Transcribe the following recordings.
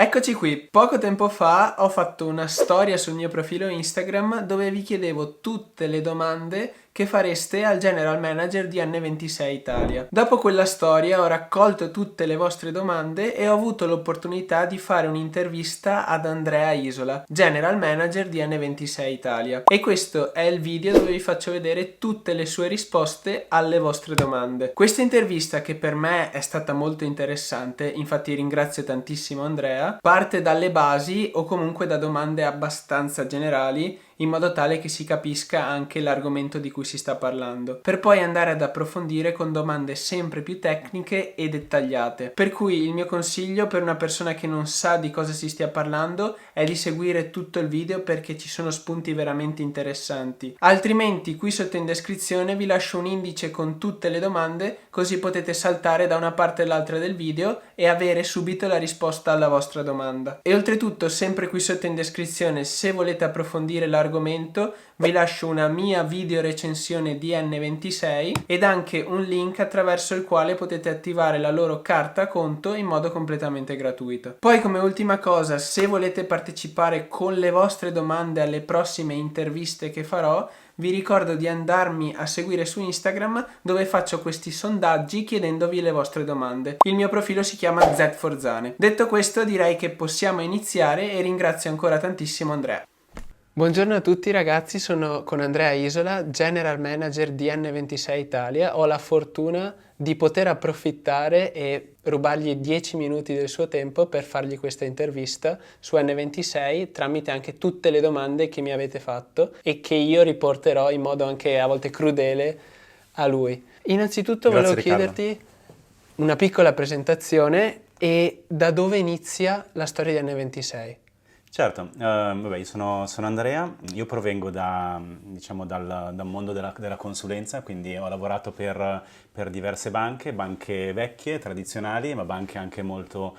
Eccoci qui, poco tempo fa ho fatto una storia sul mio profilo Instagram dove vi chiedevo tutte le domande che fareste al General Manager di N26 Italia. Dopo quella storia ho raccolto tutte le vostre domande e ho avuto l'opportunità di fare un'intervista ad Andrea Isola, General Manager di N26 Italia. E questo è il video dove vi faccio vedere tutte le sue risposte alle vostre domande. Questa intervista, che per me è stata molto interessante, infatti ringrazio tantissimo Andrea, parte dalle basi o comunque da domande abbastanza generali, in modo tale che si capisca anche l'argomento di cui si sta parlando, per poi andare ad approfondire con domande sempre più tecniche e dettagliate. Per cui il mio consiglio per una persona che non sa di cosa si stia parlando è di seguire tutto il video, perché ci sono spunti veramente interessanti. Altrimenti qui sotto in descrizione vi lascio un indice con tutte le domande, così potete saltare da una parte all'altra del video e avere subito la risposta alla vostra domanda. E oltretutto, sempre qui sotto in descrizione, se volete approfondire l'argomento, vi lascio una mia video recensione di N26 ed anche un link attraverso il quale potete attivare la loro carta conto in modo completamente gratuito. Poi, come ultima cosa, se volete partecipare con le vostre domande alle prossime interviste che farò, vi ricordo di andarmi a seguire su Instagram, dove faccio questi sondaggi chiedendovi le vostre domande. Il mio profilo si chiama Zforzane. Detto questo, direi che possiamo iniziare e ringrazio ancora tantissimo Andrea. Buongiorno a tutti ragazzi, sono con Andrea Isola, General Manager di N26 Italia. Ho la fortuna di poter approfittare e rubargli 10 minuti del suo tempo per fargli questa intervista su N26 tramite anche tutte le domande che mi avete fatto e che io riporterò in modo anche a volte crudele a lui. Innanzitutto volevo chiederti una piccola presentazione e da dove inizia la storia di N26. Certo, vabbè, io sono Andrea, io provengo diciamo, dal mondo della consulenza, quindi ho lavorato per diverse banche vecchie, tradizionali, ma banche anche molto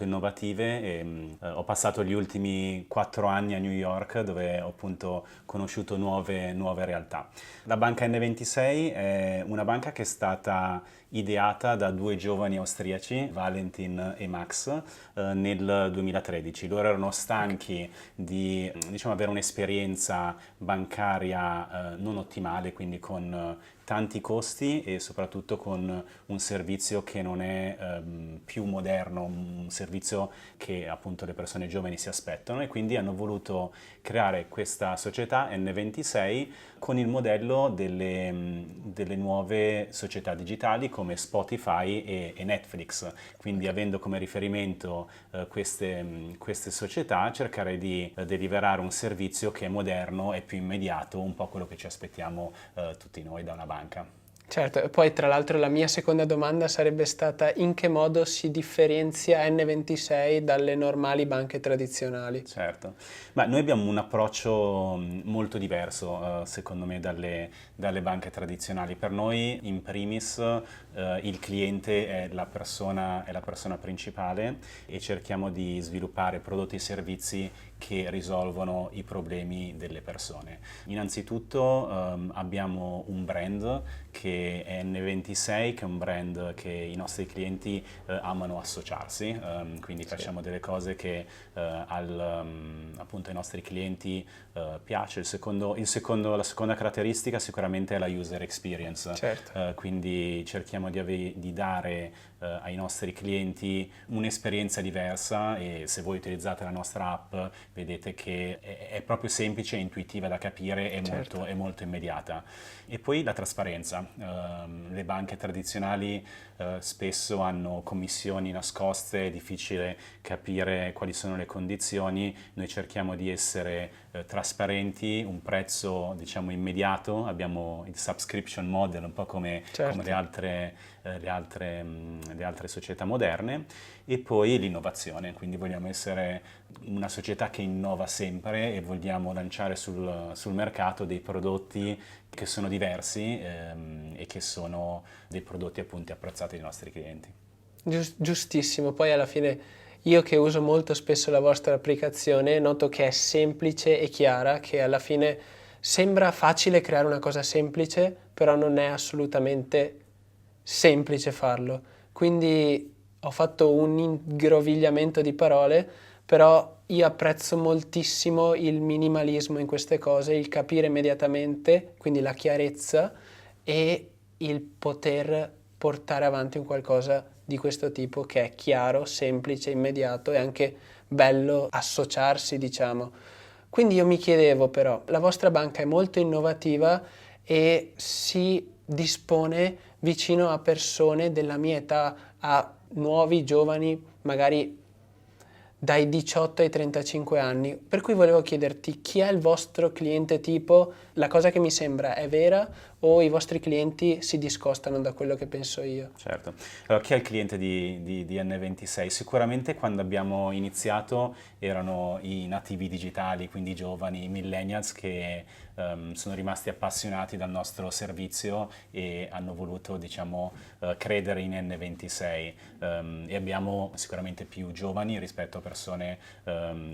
innovative e ho passato gli ultimi 4 anni a New York, dove ho appunto conosciuto nuove realtà. La banca N26 è una banca che è stata ideata da 2 giovani austriaci, Valentin e Max, nel 2013. Loro erano stanchi di, diciamo, avere un'esperienza bancaria non ottimale, quindi con tanti costi e soprattutto con un servizio che non è più moderno, un servizio che appunto le persone giovani si aspettano, e quindi hanno voluto creare questa società N26 con il modello delle nuove società digitali come Spotify e Netflix, quindi avendo come riferimento queste società, cercare di deliberare un servizio che è moderno e più immediato, un po' quello che ci aspettiamo tutti noi da una banca. Certo, e poi tra l'altro la mia seconda domanda sarebbe stata: in che modo si differenzia N26 dalle normali banche tradizionali? Certo, ma noi abbiamo un approccio molto diverso, secondo me, dalle banche tradizionali. Per noi, in primis, il cliente è la persona principale e cerchiamo di sviluppare prodotti e servizi che risolvono i problemi delle persone. Innanzitutto abbiamo un brand che è N26, che è un brand che i nostri clienti amano associarsi, quindi facciamo delle cose che appunto ai nostri clienti piace. La seconda caratteristica sicuramente è la user experience, Certo. quindi cerchiamo di dare ai nostri clienti un'esperienza diversa, e se voi utilizzate la nostra app vedete che è proprio semplice e intuitiva da capire e Certo. molto immediata. E poi la trasparenza. Le banche tradizionali spesso hanno commissioni nascoste, è difficile capire quali sono le condizioni. Noi cerchiamo di essere trasparenti, un prezzo diciamo immediato, abbiamo il subscription model, un po' come le altre società moderne, e poi l'innovazione, quindi vogliamo essere una società che innova sempre e vogliamo lanciare sul mercato dei prodotti che sono diversi e che sono dei prodotti appunto apprezzati dai nostri clienti. Giustissimo, poi alla fine io che uso molto spesso la vostra applicazione noto che è semplice e chiara, che alla fine sembra facile creare una cosa semplice, però non è assolutamente semplice farlo. Quindi ho fatto un ingrovigliamento di parole, però io apprezzo moltissimo il minimalismo in queste cose, il capire immediatamente, quindi la chiarezza e il poter portare avanti un qualcosa di questo tipo che è chiaro, semplice, immediato e anche bello associarsi, diciamo. Quindi io mi chiedevo però, la vostra banca è molto innovativa e si dispone vicino a persone della mia età, a nuovi, giovani, magari dai 18 ai 35 anni. Per cui volevo chiederti chi è il vostro cliente tipo, la cosa che mi sembra è vera o i vostri clienti si discostano da quello che penso io? Certo. Allora, chi è il cliente di N26? Sicuramente quando abbiamo iniziato erano i nativi digitali, quindi i giovani, i millennials che sono rimasti appassionati dal nostro servizio e hanno voluto, diciamo, credere in N26. E abbiamo sicuramente più giovani rispetto a persone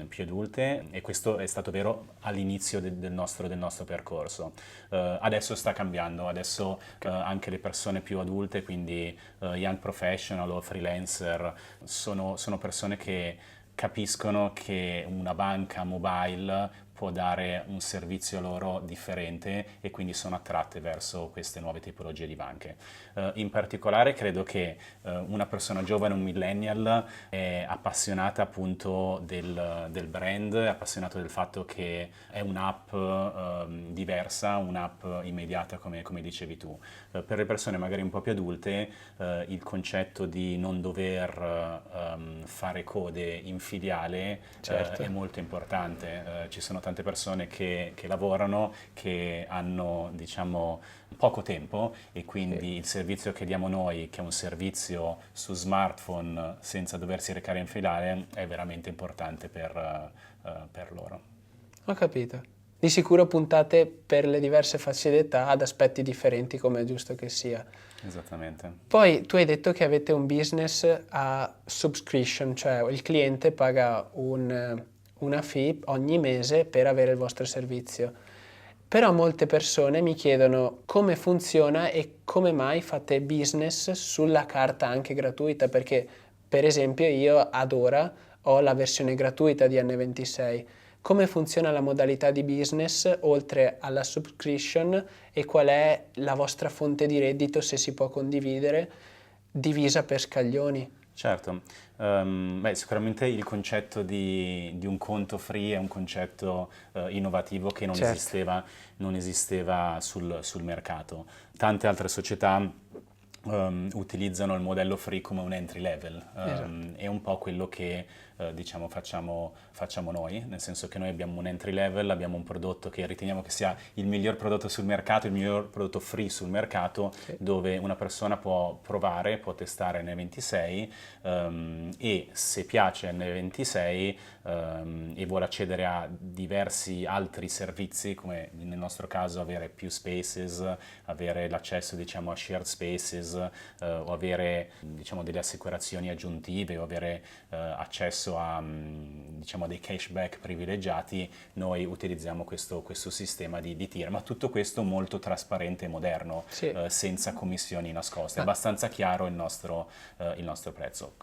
più adulte e questo è stato vero all'inizio del nostro percorso. Adesso sta cambiando, adesso anche le persone più adulte, quindi young professional o freelancer, sono persone che capiscono che una banca mobile può dare un servizio loro differente e quindi sono attratte verso queste nuove tipologie di banche. In particolare credo che una persona giovane, un millennial, è appassionata appunto del brand, è appassionato del fatto che è un'app diversa, un'app immediata come dicevi tu. Per le persone magari un po' più adulte il concetto di non dover fare code in filiale Certo. è molto importante. Ci sono tante persone che lavorano, che hanno diciamo poco tempo e quindi il servizio che diamo noi, che è un servizio su smartphone senza doversi recare in filiale, è veramente importante per loro. Ho capito. Di sicuro puntate per le diverse fasce d'età ad aspetti differenti, come è giusto che sia. Esattamente. Poi tu hai detto che avete un business a subscription, cioè il cliente paga una fee ogni mese per avere il vostro servizio. Però molte persone mi chiedono come funziona e come mai fate business sulla carta anche gratuita, perché per esempio io ad ora ho la versione gratuita di N26. Come funziona la modalità di business oltre alla subscription e qual è la vostra fonte di reddito, se si può condividere, divisa per scaglioni? Certo. Sicuramente il concetto di un conto free è un concetto innovativo che Certo, non esisteva sul mercato. Tante altre società utilizzano il modello free come un entry level, esatto. è un po' quello che diciamo facciamo noi, nel senso che noi abbiamo un entry level, abbiamo un prodotto che riteniamo che sia il miglior prodotto sul mercato, il miglior prodotto free sul mercato, Sì. dove una persona può provare, può testare N26 e se piace N26 e vuole accedere a diversi altri servizi, come nel nostro caso avere più spaces, avere l'accesso diciamo a shared spaces o avere diciamo delle assicurazioni aggiuntive o avere accesso a diciamo dei cashback privilegiati, noi utilizziamo questo sistema di tier, ma tutto questo molto trasparente e moderno, Sì. senza commissioni nascoste, è Ma abbastanza chiaro il nostro prezzo.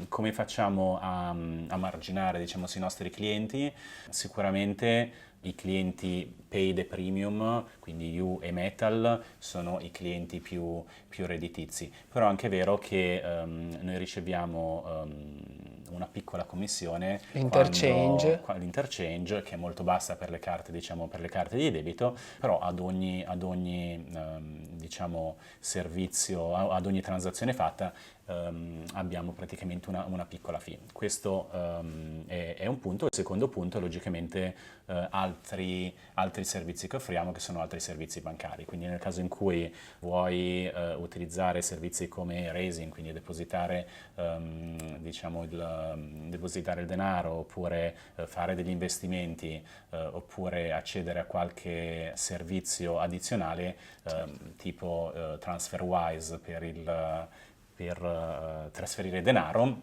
Come facciamo a marginare diciamo sui nostri clienti? Sicuramente i clienti paid e premium, quindi You e Metal, sono i clienti più redditizi, però è anche vero che noi riceviamo una piccola commissione l'interchange, l'interchange, che è molto bassa per le carte, diciamo, per le carte di debito, però ad ogni diciamo, servizio, ad ogni transazione fatta abbiamo praticamente una piccola fee. Questo è un punto. Il secondo punto è logicamente altri servizi che offriamo, che sono altri servizi bancari. Quindi nel caso in cui vuoi utilizzare servizi come raising, quindi depositare, diciamo depositare il denaro, oppure fare degli investimenti, oppure accedere a qualche servizio addizionale, tipo TransferWise per trasferire denaro,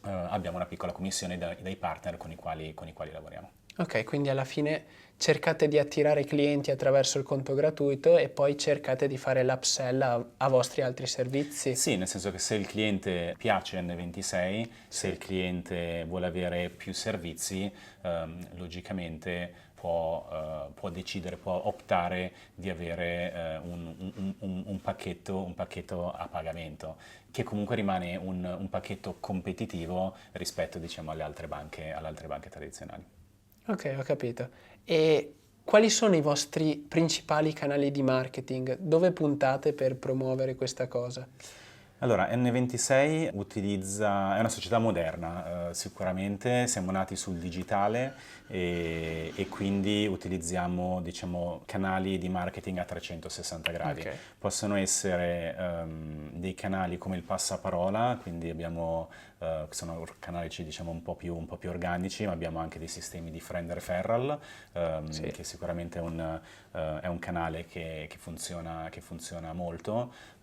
abbiamo una piccola commissione dai partner con i quali lavoriamo. Ok, quindi alla fine cercate di attirare clienti attraverso il conto gratuito e poi cercate di fare l'upsell a vostri altri servizi. Sì, nel senso che se il cliente piace N26, se Sì. il cliente vuole avere più servizi, logicamente può decidere, può optare di avere un pacchetto a pagamento, che comunque rimane un pacchetto competitivo rispetto, diciamo, alle altre banche tradizionali. Ok, ho capito. E quali sono i vostri principali canali di marketing? Dove puntate per promuovere questa cosa? Allora, N26 è una società moderna, sicuramente, siamo nati sul digitale e quindi utilizziamo, diciamo, canali di marketing a 360 gradi. Ok, Possono essere dei canali come il passaparola, quindi abbiamo, sono canali, diciamo, un po' più organici, ma abbiamo anche dei sistemi di friend referral, sì, che sicuramente è un canale che funziona molto.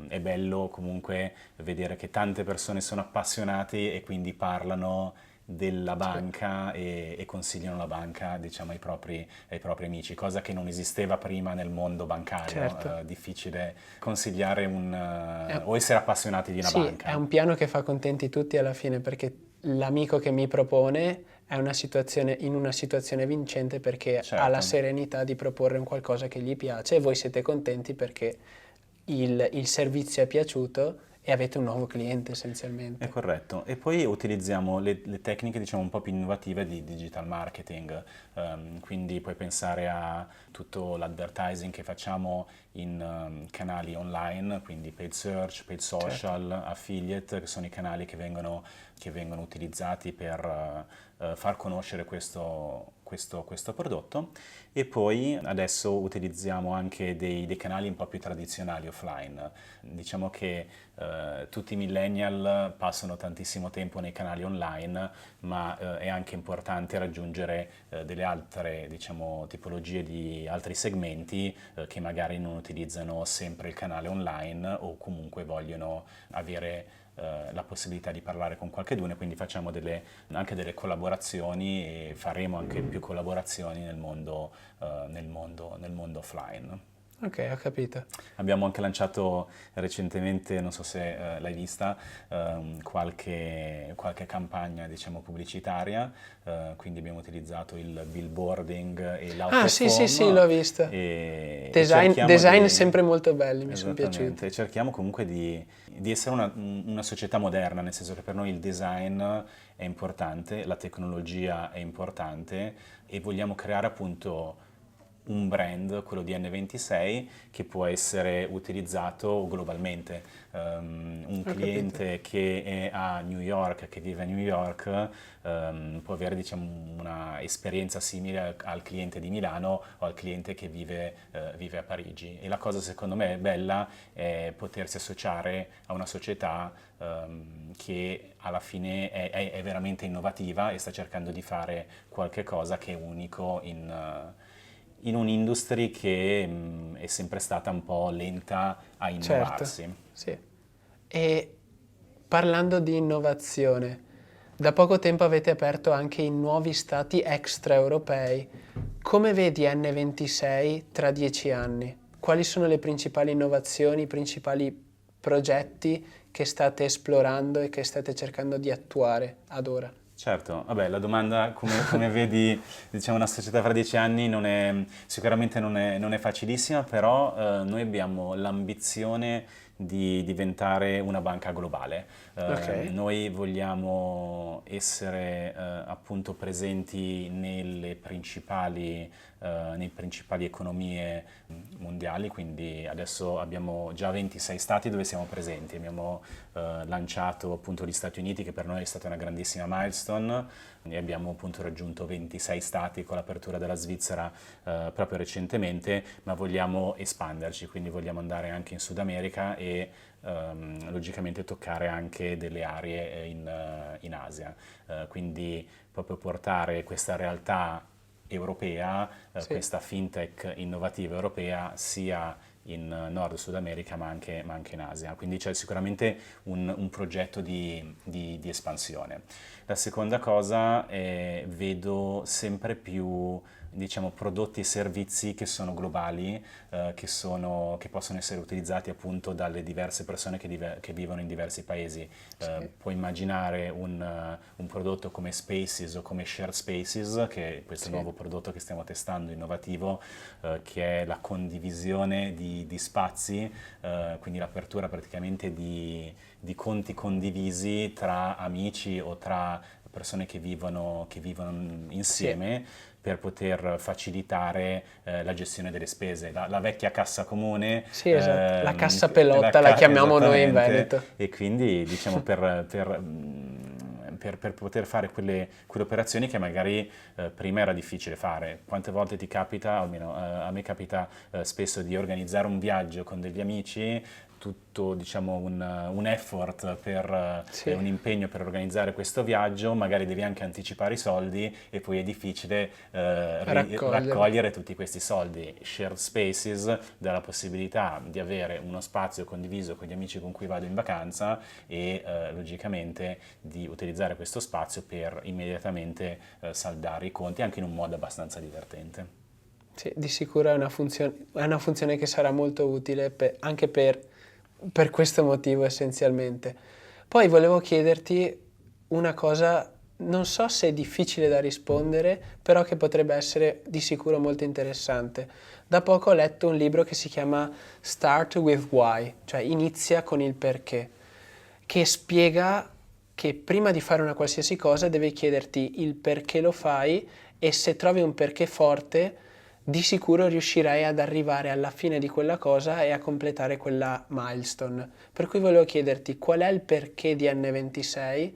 È bello comunque vedere che tante persone sono appassionate e quindi parlano della sì, banca e consigliano la banca, diciamo, ai propri amici, cosa che non esisteva prima nel mondo bancario. certo. Difficile consigliare È- o essere appassionati di una sì, è banca. un piano che fa contenti tutti alla fine perché l'amico che mi propone è in una situazione vincente perché ha la Certo. serenità di proporre un qualcosa che gli piace e voi siete contenti perché il servizio è piaciuto e avete un nuovo cliente È essenzialmente. corretto. E poi utilizziamo le tecniche, diciamo, un po' più innovative di digital marketing. Quindi puoi pensare a tutto l'advertising che facciamo in canali online, quindi paid search, paid Certo. social, affiliate, che sono i canali che vengono utilizzati per far conoscere questo prodotto. E poi adesso utilizziamo anche dei canali un po' più tradizionali offline. Diciamo che tutti i millennial passano tantissimo tempo nei canali online, ma è anche importante raggiungere delle altre, diciamo, tipologie di altri segmenti che magari non utilizzano sempre il canale online o comunque vogliono avere la possibilità di parlare con qualcheduno, e quindi facciamo anche delle collaborazioni e faremo anche più collaborazioni nel mondo offline. Ok, ho capito. Abbiamo anche lanciato recentemente, non so se l'hai vista, qualche campagna, diciamo, pubblicitaria, quindi abbiamo utilizzato il billboarding e Ah, sì, sì, sì, l'ho l'out-of-home visto. e cerchiamo Design di... sempre molto belli, mi sono piaciuti. Esattamente, cerchiamo comunque di essere una società moderna, nel senso che per noi il design è importante, la tecnologia è importante e vogliamo creare appunto un brand, quello di N26, che può essere utilizzato globalmente. Un Ho capito. cliente che è a New York, che vive a New York, può avere, diciamo, una esperienza simile al cliente di Milano o al cliente che vive a Parigi. E la cosa secondo me bella è potersi associare a una società che alla fine è veramente innovativa e sta cercando di fare qualche cosa che è unico in un'industria che è sempre stata un po' lenta a Certo, innovarsi. sì. E parlando di innovazione, da poco tempo avete aperto anche in nuovi stati extraeuropei. Come vedi N26 tra 10 anni? Quali sono le principali innovazioni, i principali progetti che state esplorando e che state cercando di attuare ad ora? Certo, vabbè, la domanda, come vedi, diciamo, una società fra 10 anni sicuramente non è facilissima, però noi abbiamo l'ambizione di diventare una banca globale. Ok, Noi vogliamo essere appunto presenti nei principali economie mondiali, quindi adesso abbiamo già 26 stati dove siamo presenti. Abbiamo lanciato appunto gli Stati Uniti, che per noi è stata una grandissima milestone, e abbiamo appunto raggiunto 26 stati con l'apertura della Svizzera proprio recentemente, ma vogliamo espanderci, quindi vogliamo andare anche in Sud America e logicamente toccare anche delle aree in Asia. Quindi proprio portare questa realtà europea, sì, questa fintech innovativa europea, sia in Nord Sud America, ma anche in Asia. Quindi c'è sicuramente un progetto di espansione. La seconda cosa è vedo sempre più, diciamo, prodotti e servizi che sono globali, che possono essere utilizzati appunto dalle diverse persone che vivono in diversi paesi. Sì. Puoi immaginare un prodotto come Spaces o come Shared Spaces, che è questo Sì. nuovo prodotto che stiamo testando, innovativo, che è la condivisione di spazi, quindi l'apertura praticamente di conti condivisi tra amici o tra persone che vivono insieme, per poter facilitare la gestione delle spese. La vecchia cassa comune, Sì, esatto. La cassa pelotta la chiamiamo noi in esattamente, Veneto. e quindi diciamo per poter fare quelle operazioni che magari prima era difficile fare. Quante volte ti capita, almeno a me capita spesso, di organizzare un viaggio con degli amici, tutto diciamo un effort Sì. un impegno per organizzare questo viaggio, magari devi anche anticipare i soldi e poi è difficile raccogliere tutti questi soldi. Shared Spaces dà la possibilità di avere uno spazio condiviso con gli amici con cui vado in vacanza e logicamente di utilizzare questo spazio per immediatamente saldare i conti, anche in un modo abbastanza divertente. Sì, di sicuro è una funzione che sarà molto utile anche per questo motivo essenzialmente. Poi volevo chiederti una cosa, non so se è difficile da rispondere, però che potrebbe essere di sicuro molto interessante. Da poco ho letto un libro che si chiama Start with Why, cioè inizia con il perché, che spiega che prima di fare una qualsiasi cosa devi chiederti il perché lo fai, e se trovi un perché forte di sicuro riuscirai ad arrivare alla fine di quella cosa e a completare quella milestone. Per cui volevo chiederti qual è il perché di N26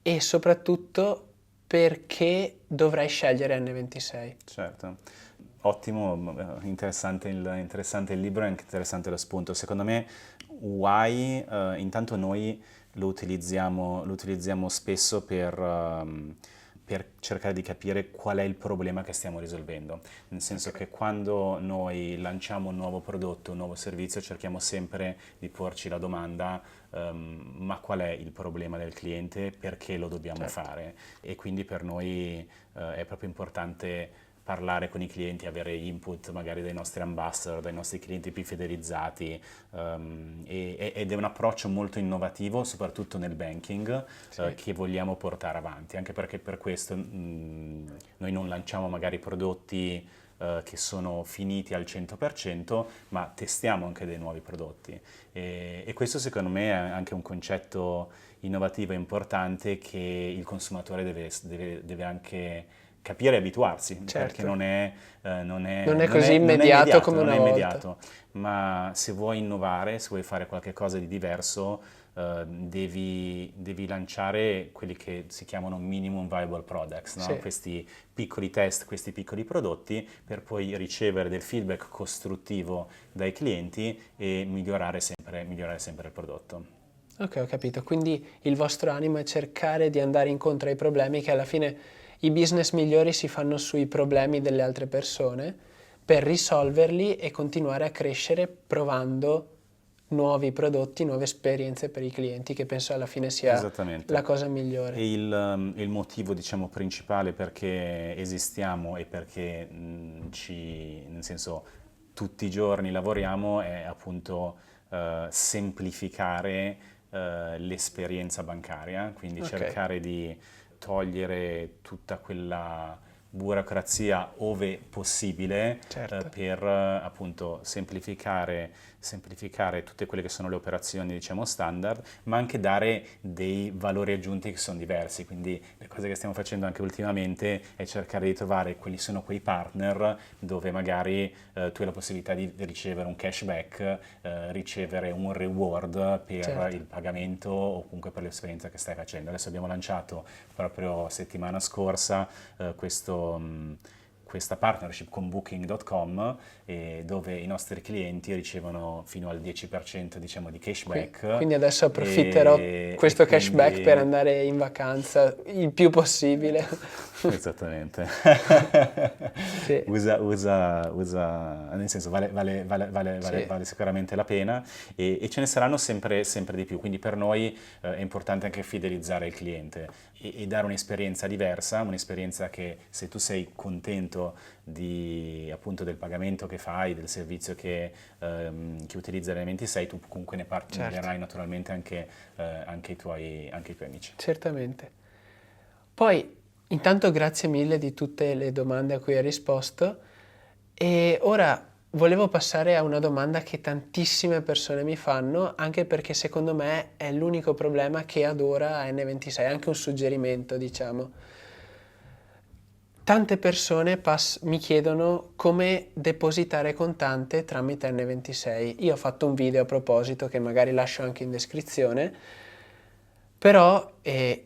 e soprattutto perché dovrai scegliere N26. Certo, ottimo, interessante il libro e anche interessante lo spunto. Secondo me Why, intanto noi lo utilizziamo spesso per cercare di capire qual è il problema che stiamo risolvendo. Nel senso che quando noi lanciamo un nuovo prodotto, un nuovo servizio, cerchiamo sempre di porci la domanda, ma qual è il problema del cliente, perché lo dobbiamo fare? E quindi per noi è proprio importante parlare con i clienti, avere input magari dai nostri ambassador, dai nostri clienti più fidelizzati, ed è un approccio molto innovativo, soprattutto nel banking, che vogliamo portare avanti, anche perché per questo noi non lanciamo magari prodotti che sono finiti al 100%, ma testiamo anche dei nuovi prodotti. E questo secondo me è anche un concetto innovativo e importante che il consumatore deve anche capire e abituarsi, perché non è così immediato come una volta. immediato, ma se vuoi innovare, se vuoi fare qualche cosa di diverso, devi lanciare quelli che si chiamano minimum viable products, no? Questi piccoli test, questi piccoli prodotti, per poi ricevere del feedback costruttivo dai clienti e migliorare sempre il prodotto. Ok, ho capito. Quindi il vostro animo è cercare di andare incontro ai problemi, che alla fine i business migliori si fanno sui problemi delle altre persone, per risolverli e continuare a crescere provando nuovi prodotti, nuove esperienze per i clienti, che penso alla fine sia la cosa migliore. E il motivo, diciamo, principale perché esistiamo e perché nel senso, tutti i giorni lavoriamo è appunto semplificare l'esperienza bancaria, quindi cercare di togliere tutta quella burocrazia ove possibile, per appunto semplificare tutte quelle che sono le operazioni, diciamo, standard, ma anche dare dei valori aggiunti che sono diversi. Quindi le cose che stiamo facendo anche ultimamente è cercare di trovare quali sono quei partner dove magari tu hai la possibilità di ricevere un cashback, ricevere un reward per il pagamento o comunque per l'esperienza che stai facendo. Adesso abbiamo lanciato proprio settimana scorsa questa partnership con Booking.com, dove i nostri clienti ricevono fino al 10%, diciamo, di cashback. Quindi adesso approfitterò questo cashback per andare in vacanza il più possibile. Esattamente. Sì, Nel senso sì, vale sicuramente la pena e ce ne saranno sempre di più, quindi per noi è importante anche fidelizzare il cliente e dare un'esperienza diversa, un'esperienza che se tu sei contento appunto del pagamento che fai, del servizio che utilizza Elementi 6, tu comunque ne certo, parlerai naturalmente anche ai tuoi amici. certamente. Poi, intanto grazie mille di tutte le domande a cui hai risposto e ora volevo passare a una domanda che tantissime persone mi fanno, anche perché secondo me è l'unico problema che ad ora N26, anche un suggerimento, diciamo. Tante persone mi chiedono come depositare contante tramite N26. Io ho fatto un video a proposito che magari lascio anche in descrizione, però è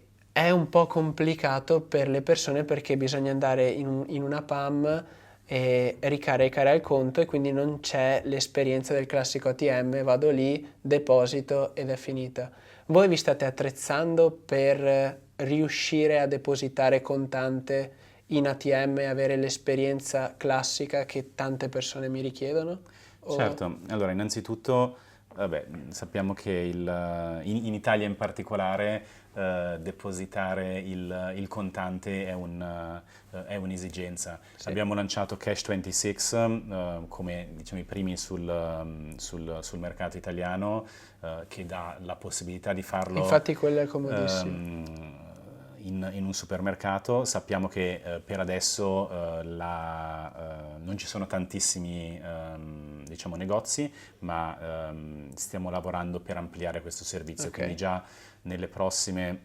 un po' complicato per le persone perché bisogna andare in una PAM e ricaricare al conto e quindi non c'è l'esperienza del classico ATM, vado lì, deposito ed è finita. Voi vi state attrezzando per riuscire a depositare contante in ATM e avere l'esperienza classica che tante persone mi richiedono? Certo, allora innanzitutto vabbè, sappiamo che in Italia in particolare depositare il contante è un'esigenza. Sì. Abbiamo lanciato Cash26 come diciamo, i primi sul mercato italiano che dà la possibilità di farlo Infatti quello è comodissimo. in un supermercato. Sappiamo che per adesso non ci sono tantissimi diciamo, negozi, ma stiamo lavorando per ampliare questo servizio, Ok, quindi già nelle prossime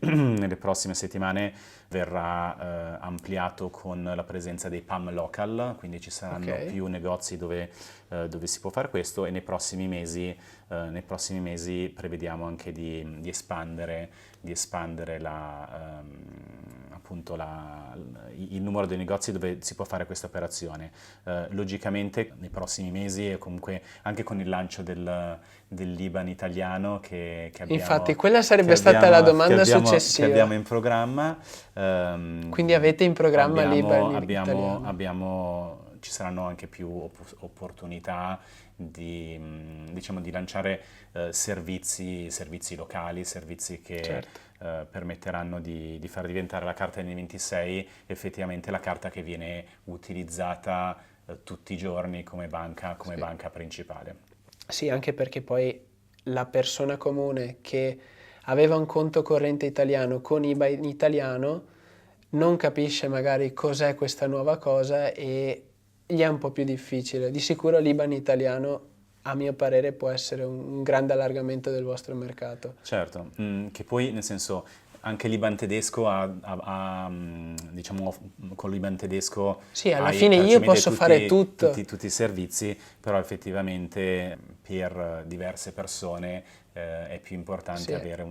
settimane verrà ampliato con la presenza dei PAM local, quindi ci saranno ok. più negozi dove si può fare questo e nei prossimi mesi prevediamo anche di espandere appunto il numero dei negozi dove si può fare questa operazione. Logicamente nei prossimi mesi e comunque anche con il lancio dell'IBAN italiano Infatti che quella sarebbe stata la domanda che abbiamo successiva. in programma. Quindi avete in programma l'IBAN italiano? Ci saranno anche più opportunità diciamo, di lanciare servizi locali, servizi che Certo. permetteranno di far diventare la carta N26 effettivamente la carta che viene utilizzata tutti i giorni come Sì. banca principale. Sì, anche perché poi la persona comune che aveva un conto corrente italiano con IBAN italiano non capisce magari cos'è questa nuova cosa e gli è un po' più difficile. Di sicuro l'IBAN italiano, a mio parere, può essere un grande allargamento del vostro mercato. Certo, che poi nel senso anche l'Iban tedesco diciamo, con l'Iban tedesco Sì, alla hai fine io praticamente posso fare tutto. tutti i servizi, però effettivamente per diverse persone è più importante Sì, avere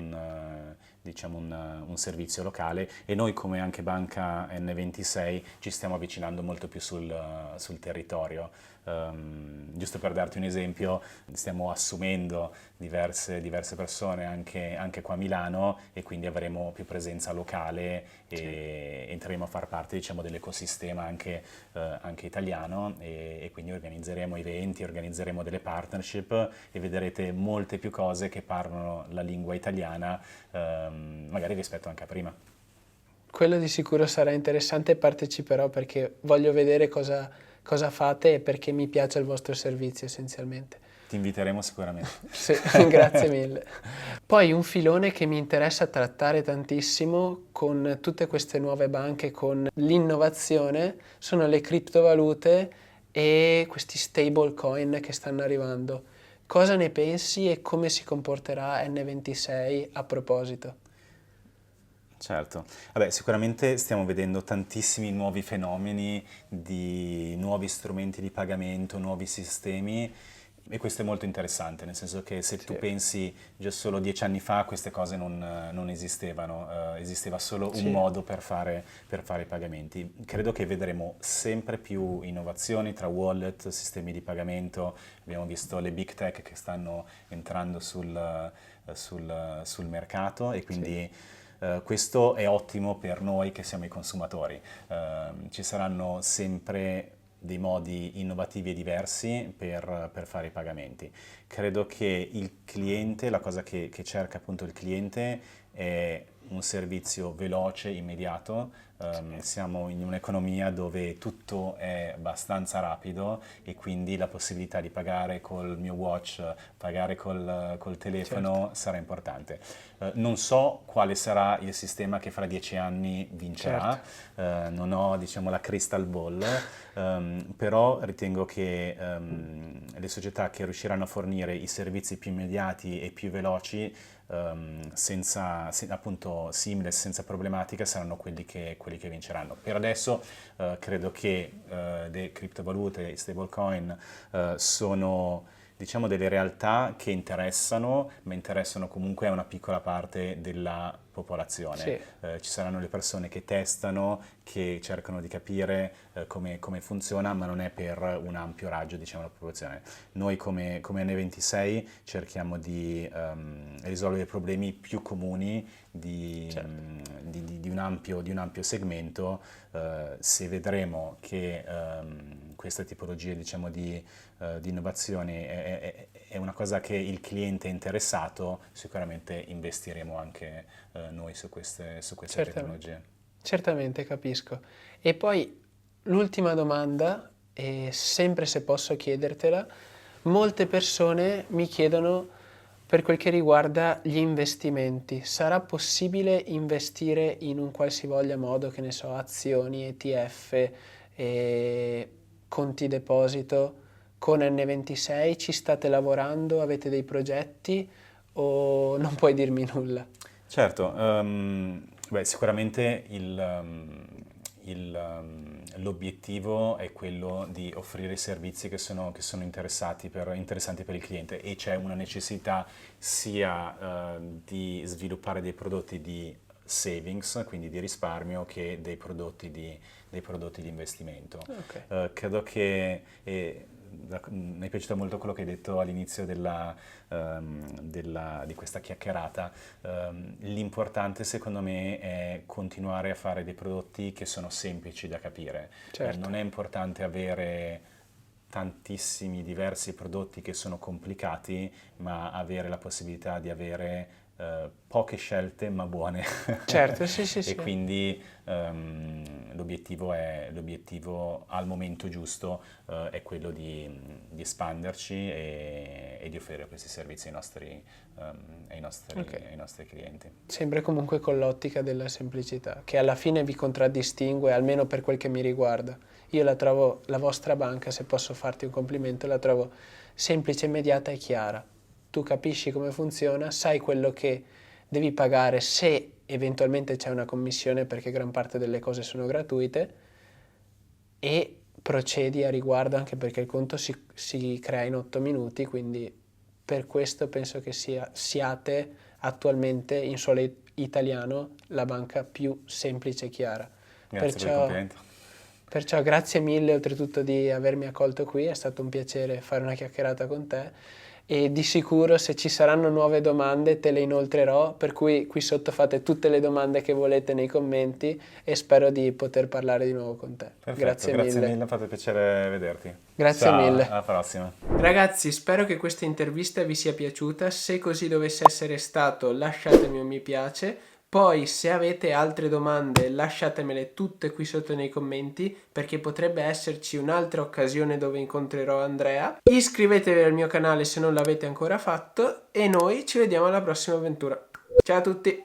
diciamo un servizio locale e noi come anche Banca N26 ci stiamo avvicinando molto più sul territorio. Giusto per darti un esempio, stiamo assumendo diverse persone anche qua a Milano e quindi avremo più presenza locale sì. e entreremo a far parte diciamo, dell'ecosistema anche italiano e quindi organizzeremo eventi, organizzeremo delle partnership e vedrete molte più cose che parlano la lingua italiana magari rispetto anche a prima. Quello di sicuro sarà interessante e parteciperò perché voglio vedere cosa fate e perché mi piace il vostro servizio essenzialmente. Ti inviteremo sicuramente. Sì, grazie mille. Poi un filone che mi interessa trattare tantissimo con tutte queste nuove banche, con l'innovazione, sono le criptovalute e questi stable coin che stanno arrivando. Cosa ne pensi e come si comporterà N26 a proposito? Certo, vabbè, sicuramente stiamo vedendo tantissimi nuovi fenomeni di nuovi strumenti di pagamento, nuovi sistemi e questo è molto interessante, nel senso che se tu Sì, pensi già solo 10 anni fa queste cose non esistevano, esisteva solo un sì, modo per fare i pagamenti. Credo che vedremo sempre più innovazioni tra wallet, sistemi di pagamento, abbiamo visto le big tech che stanno entrando sul mercato e sì. quindi Questo è ottimo per noi che siamo i consumatori. Ci saranno sempre dei modi innovativi e diversi per fare i pagamenti. Credo che il cliente, la cosa che cerca appunto il cliente è un servizio veloce, immediato. Siamo in un'economia dove tutto è abbastanza rapido e quindi la possibilità di pagare col mio watch, pagare col telefono sarà importante. Non so quale sarà il sistema che fra 10 anni vincerà, non ho diciamo la crystal ball, però ritengo che le società che riusciranno a fornire i servizi più immediati e più veloci appunto seamless, senza problematica, saranno quelli che vinceranno. Per adesso credo che le criptovalute, i stablecoin sono diciamo delle realtà che interessano, ma interessano comunque a una piccola parte della popolazione. Sì. Ci saranno le persone che testano, che cercano di capire come funziona, ma non è per un ampio raggio, diciamo, della popolazione. Noi come N26 cerchiamo di risolvere i problemi più comuni di un ampio segmento. Se vedremo che questa tipologia, diciamo, di innovazioni è una cosa che il cliente è interessato, sicuramente investiremo anche noi su queste tecnologie. Certamente, capisco. E poi l'ultima domanda, e sempre se posso chiedertela, molte persone mi chiedono per quel che riguarda gli investimenti. Sarà possibile investire in un qualsivoglia modo, che ne so, azioni, ETF, conti deposito con N26? Ci state lavorando? Avete dei progetti o non puoi dirmi nulla? Certo, sicuramente l'obiettivo è quello di offrire servizi che sono interessanti per il cliente, e c'è una necessità sia di sviluppare dei prodotti di savings, quindi di risparmio, che dei prodotti di investimento. Okay. Credo che mi è piaciuto molto quello che hai detto all'inizio di questa chiacchierata. L'importante secondo me è continuare a fare dei prodotti che sono semplici da capire. Certo. Non è importante avere tantissimi diversi prodotti che sono complicati, ma avere la possibilità di avere poche scelte ma buone. Certo, sì, sì, E sì. quindi l'obiettivo al momento giusto è quello di espanderci e di offrire questi servizi ai nostri clienti. Sempre comunque con l'ottica della semplicità, che alla fine vi contraddistingue, almeno per quel che mi riguarda. Io la trovo, la vostra banca, se posso farti un complimento, la trovo semplice, immediata e chiara. Tu capisci come funziona, sai quello che devi pagare se eventualmente c'è una commissione, perché gran parte delle cose sono gratuite, e procedi a riguardo, anche perché il conto si crea in 8 minuti, quindi per questo penso che siate attualmente in solo italiano la banca più semplice e chiara. Grazie per il complimento. Perciò grazie mille oltretutto di avermi accolto qui, è stato un piacere fare una chiacchierata con te, e di sicuro se ci saranno nuove domande te le inoltrerò, per cui qui sotto fate tutte le domande che volete nei commenti e spero di poter parlare di nuovo con te. Perfetto, grazie mille, mi ha fatto piacere vederti. Grazie Ciao, mille. alla prossima. Ragazzi, spero che questa intervista vi sia piaciuta. Se così dovesse essere stato, lasciatemi un mi piace. Poi, se avete altre domande, lasciatemele tutte qui sotto nei commenti, perché potrebbe esserci un'altra occasione dove incontrerò Andrea. Iscrivetevi al mio canale se non l'avete ancora fatto e noi ci vediamo alla prossima avventura. Ciao a tutti!